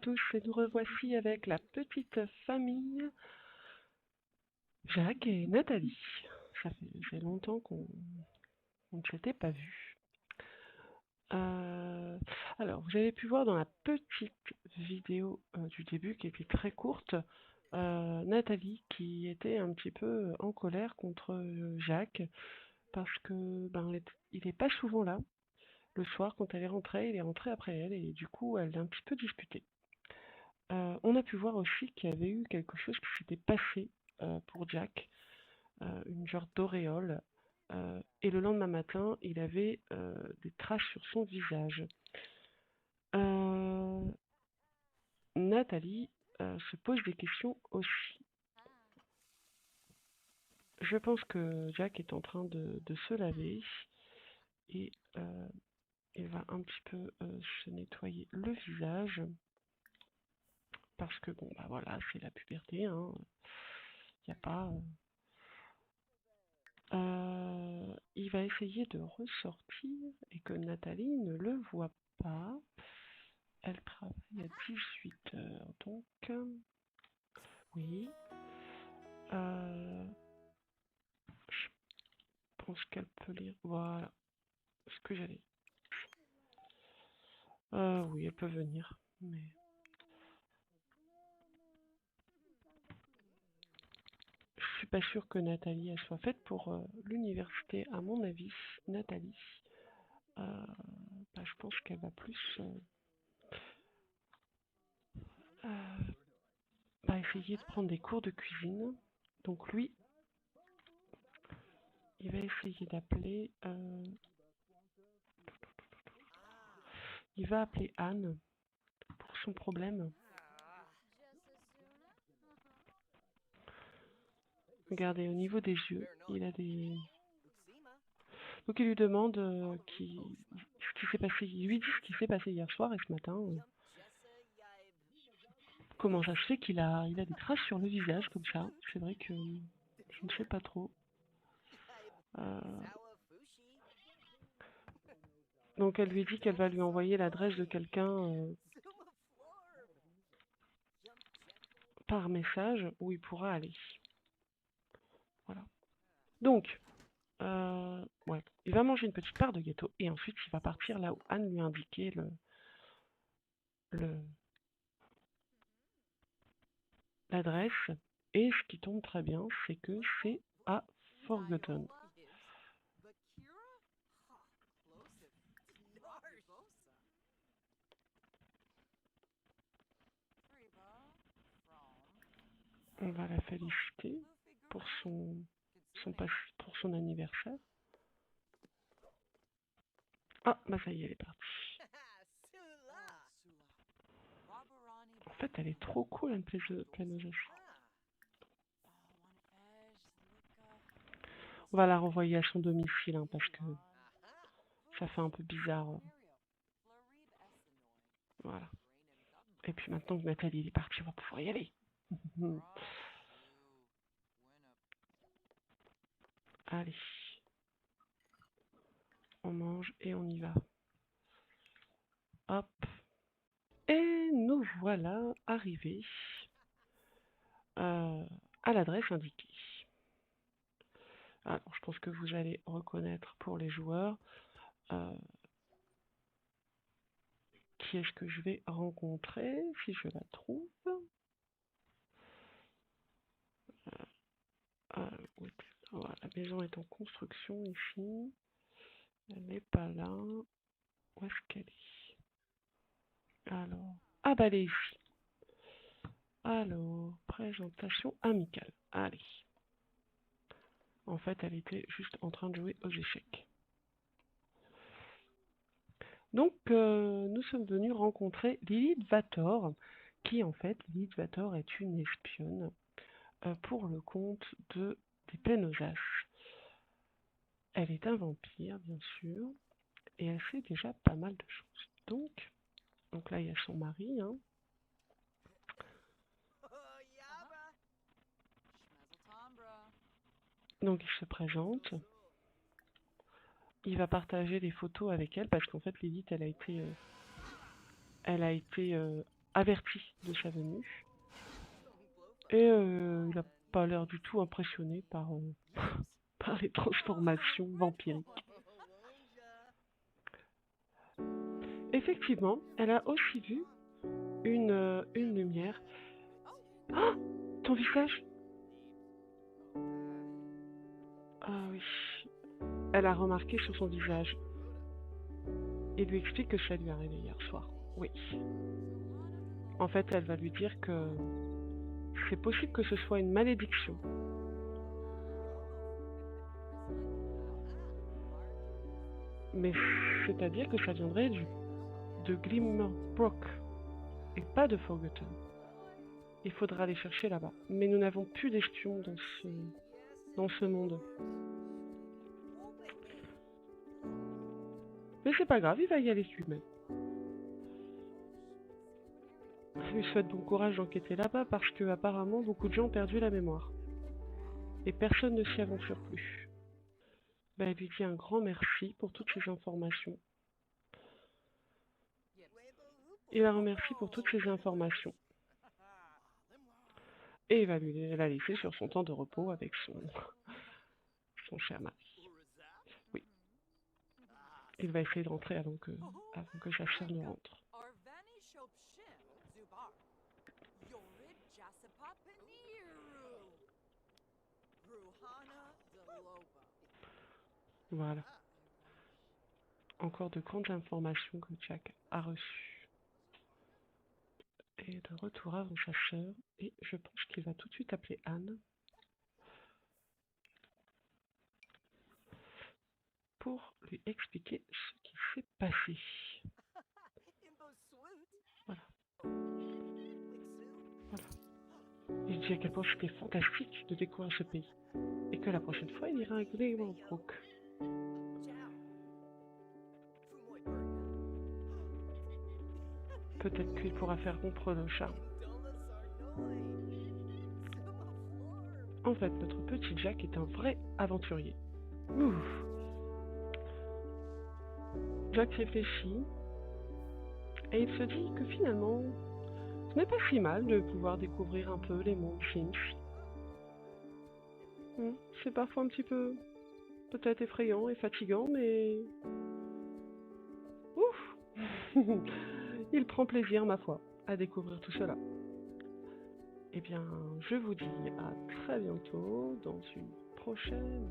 tous, et nous revoici avec la petite famille Jacques et Nathalie. Ça fait longtemps qu'on ne s'était pas vus. Alors, vous avez pu voir dans la petite vidéo du début, qui était très courte, Nathalie qui était un petit peu en colère contre Jacques, parce que il n'est pas souvent là. Le soir, quand elle est rentrée, il est rentré après elle, et du coup, elle l'a un petit peu disputée. On a pu voir aussi qu'il y avait eu quelque chose qui s'était passé pour Jack, une genre d'auréole, et le lendemain matin, il avait des traces sur son visage. Nathalie se pose des questions aussi. Je pense que Jack est en train de se laver et il va un petit peu se nettoyer le visage. Parce que bon, bah voilà, c'est la puberté, hein. Il n'y a pas. Il va essayer de ressortir et que Nathalie ne le voit pas. Elle travaille à 18h, donc oui. Je pense qu'elle peut lire. Voilà ce que j'allais. Oui, elle peut venir, mais je suis pas sûre que Nathalie elle soit faite pour l'université. À mon avis, Nathalie, je pense qu'elle va plus essayer de prendre des cours de cuisine. Donc lui, il va essayer d'appeler. Il va appeler Anne pour son problème. Regardez, au niveau des yeux, il a des. Donc il lui demande ce qui s'est passé. Il lui dit ce qui s'est passé hier soir et ce matin. Comment ça se fait qu'il a des traces sur le visage comme ça? C'est vrai que je ne sais pas trop. Donc elle lui dit qu'elle va lui envoyer l'adresse de quelqu'un par message où il pourra aller. Voilà. Donc, ouais, il va manger une petite part de gâteau et ensuite il va partir là où Anne lui a indiqué l'adresse. Et ce qui tombe très bien, c'est que c'est à Forgotten. On va la féliciter pour son anniversaire. Ah, bah ça y est, elle est partie. En fait, elle est trop cool, une planeuse. On va la renvoyer à son domicile, hein, parce que ça fait un peu bizarre. Voilà. Et puis maintenant que Nathalie est partie, on va pouvoir y aller. Allez. On mange et on y va. Hop. Et nous voilà arrivés à l'adresse indiquée. Alors, je pense que vous allez reconnaître pour les joueurs qui est-ce que je vais rencontrer si je la trouve. Voilà, la maison est en construction ici. Elle n'est pas là. Où est-ce qu'elle est? Alors, ah bah elle est ici. Alors, présentation amicale. Allez. En fait, elle était juste en train de jouer aux échecs. Donc, nous sommes venus rencontrer Lilith Vator, qui en fait, Lilith Vator est une espionne pour le compte des Pénosas. Elle est un vampire, bien sûr, et elle fait déjà pas mal de choses. Donc là, il y a son mari, hein. Donc il se présente. Il va partager des photos avec elle parce qu'en fait Lilith elle a été averti de sa venue. Et il n'a pas l'air du tout impressionné par, par les transformations vampiriques. Effectivement, elle a aussi vu une lumière. Ah, ton visage! Ah oui. Elle a remarqué sur son visage. Et lui explique que ça lui est arrivé hier soir. Oui. En fait, elle va lui dire que c'est possible que ce soit une malédiction. Mais c'est-à-dire que ça viendrait de Glimmerbrook et pas de Forgotten. Il faudra aller chercher là-bas. Mais nous n'avons plus d'espions dans ce monde. Mais c'est pas grave, il va y aller lui-même. Je lui souhaite bon courage d'enquêter là-bas parce que apparemment beaucoup de gens ont perdu la mémoire. Et personne ne s'y aventure plus. Ben, elle lui dit un grand merci pour toutes ces informations. Il la remercie pour toutes ces informations. Et il va la laisser sur son temps de repos avec son cher mari. Oui. Il va essayer de rentrer avant que sa sœur ne rentre. Voilà. Encore de grandes informations que Jack a reçues. Et de retour avant sa sœur. Et je pense qu'il va tout de suite appeler Anne. Pour lui expliquer ce qui s'est passé. Voilà. Voilà. Il dit à quel point c'était fantastique de découvrir ce pays. Et que la prochaine fois, il ira à Glimmerbrook. Peut-être qu'il pourra faire rompre le charme. En fait, notre petit Jack est un vrai aventurier. Ouf. Jack réfléchit et il se dit que finalement, ce n'est pas si mal de pouvoir découvrir un peu les mondes Finch. C'est parfois un petit peu peut-être effrayant et fatigant, mais ouf. Il prend plaisir, ma foi, à découvrir tout cela. Eh bien, je vous dis à très bientôt dans une prochaine